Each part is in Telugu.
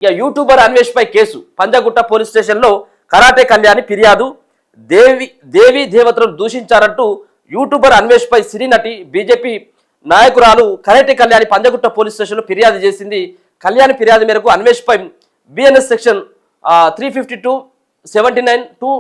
ఇక యూట్యూబర్ అన్వేష్ పై కేసు పంజాగుట్ట పోలీస్ స్టేషన్లో కరాటే కళ్యాణి ఫిర్యాదు. దేవి దేవతలను దూషించారంటూ యూట్యూబర్ అన్వేష్ పై సినీ నటి బీజేపీ నాయకురాలు కరాటే కళ్యాణి పంజాగుట్ట పోలీస్ స్టేషన్లో ఫిర్యాదు చేసింది. కళ్యాణి ఫిర్యాదు మేరకు అన్వేష్ పై బిఎన్ఎస్ సెక్షన్ 352, 79 to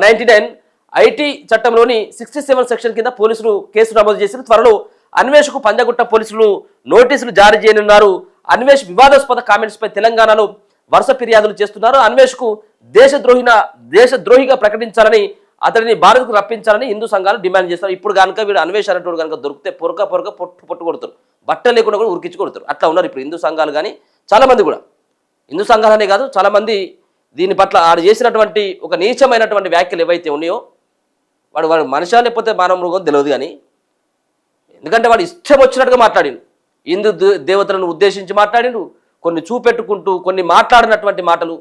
99 ఐటీ చట్టంలోని 67 సెక్షన్ కింద పోలీసులు కేసు నమోదు చేసిన త్వరలో అన్వేష్కు పంజాగుట్ట పోలీసులు నోటీసులు జారీ చేయనున్నారు. అన్వేష్ వివాదాస్పద కామెంట్స్ పై తెలంగాణలో వరుస ఫిర్యాదులు చేస్తున్నారు. అన్వేష్కు దేశద్రోహిగా ప్రకటించాలని, అతడిని భారత్కు రప్పించాలని హిందూ సంఘాలు డిమాండ్ చేస్తారు. ఇప్పుడు కనుక వీడు అన్వేష్ అనేటోడు కనుక దొరికితే పొట్టు కొడతారు, బట్టలు లేకుండా కూడా ఉరికించి కొడతారు. అట్లా ఉన్నారు ఇప్పుడు హిందూ సంఘాలు. కానీ చాలా మంది కూడా హిందూ సంఘాలనే కాదు, చాలా మంది దీని పట్ల ఆడు చేసినటువంటి ఒక నీచమైనటువంటి వ్యాఖ్యలు ఏవైతే ఉన్నాయో, వాడు మనిషి లేకపోతే మానవ మృగం తెలియదు. కానీ ఎందుకంటే వాడు ఇష్టం వచ్చినట్టుగా మాట్లాడిండు, హిందూ దేవతలను ఉద్దేశించి మాట్లాడిండు, కొన్ని చూపెట్టుకుంటూ కొన్ని మాట్లాడినటువంటి మాటలు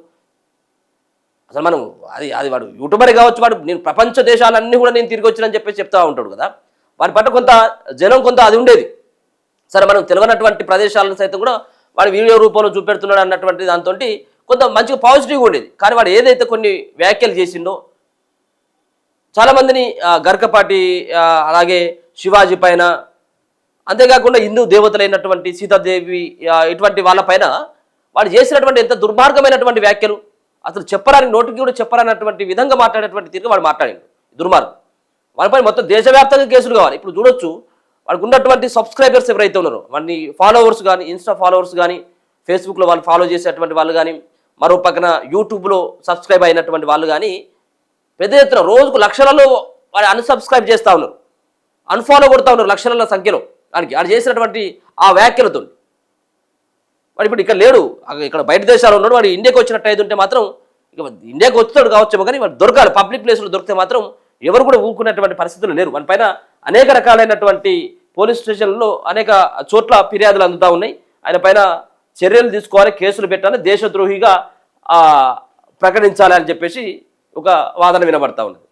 అసలు మనం అది వాడు యూట్యూబరే కావచ్చు, వాడు నేను ప్రపంచ దేశాలన్నీ కూడా నేను తిరిగి వచ్చినని చెప్పేసి చెప్తా ఉంటాడు కదా. వాడి పట్ల కొంత జనం కొంత అది ఉండేది. సరే, మనం తెలియనటువంటి ప్రదేశాలను సైతం కూడా వాడు వీడియో రూపంలో చూపెడుతున్నాడు అన్నటువంటి దాంతో కొంత మంచిగా పాజిటివ్గా ఉండేది. కానీ వాడు ఏదైతే కొన్ని వ్యాఖ్యలు చేసిండో చాలామందిని గర్కపాటి, అలాగే శివాజీ పైన, అంతేకాకుండా హిందూ దేవతలైనటువంటి సీతాదేవి, ఇటువంటి వాళ్ళపైన వాడు చేసినటువంటి ఎంత దుర్మార్గమైనటువంటి వ్యాఖ్యలు, అసలు చెప్పరాని, నోటికి కూడా చెప్పరానటువంటి విధంగా మాట్లాడేటువంటి తీరుగా వాడు మాట్లాడిండు. దుర్మార్గం. వాళ్ళపైన మొత్తం దేశవ్యాప్తంగా కేసులు కావాలి. ఇప్పుడు చూడొచ్చు, వాడికి ఉన్నటువంటి సబ్స్క్రైబర్స్ ఎవరైతే ఉన్నారో, వాడిని ఫాలోవర్స్ కానీ, ఇన్స్టా ఫాలోవర్స్ కానీ, ఫేస్బుక్లో వాళ్ళు ఫాలో చేసేటువంటి వాళ్ళు కానీ, మరో పక్కన యూట్యూబ్లో సబ్స్క్రైబ్ అయినటువంటి వాళ్ళు కానీ పెద్ద ఎత్తున రోజుకు లక్షలలో వాడు అన్సబ్స్క్రైబ్ చేస్తూ ఉన్నారు, అన్ఫాలో కొడుతూ ఉన్నారు లక్షల సంఖ్యలో. వాడు చేసినటువంటి ఆ వ్యాఖ్యలతో వాడు ఇప్పుడు ఇక్కడ లేడు, ఇక్కడ బయట దేశాలు ఉన్నాడు. వాడు ఇండియాకి వచ్చినట్టు అయితే ఉంటే మాత్రం, ఇక ఇండియాకి వచ్చాడు కావచ్చేమో, కానీ వాడు దొరకాలి. పబ్లిక్ ప్లేస్లో దొరికితే మాత్రం ఎవరు కూడా ఊరుకునేటువంటి పరిస్థితులు లేరు. వాని పైన అనేక రకాలైనటువంటి పోలీస్ స్టేషన్లలో అనేక చోట్ల ఫిర్యాదులు అందుతూ ఉన్నాయి. ఆయన పైన చర్యలు తీసుకోవాలి, కేసులు పెట్టాలి, దేశద్రోహిగా ప్రకటించాలి అని చెప్పేసి ఒక వాదన వినబడతా ఉన్నది.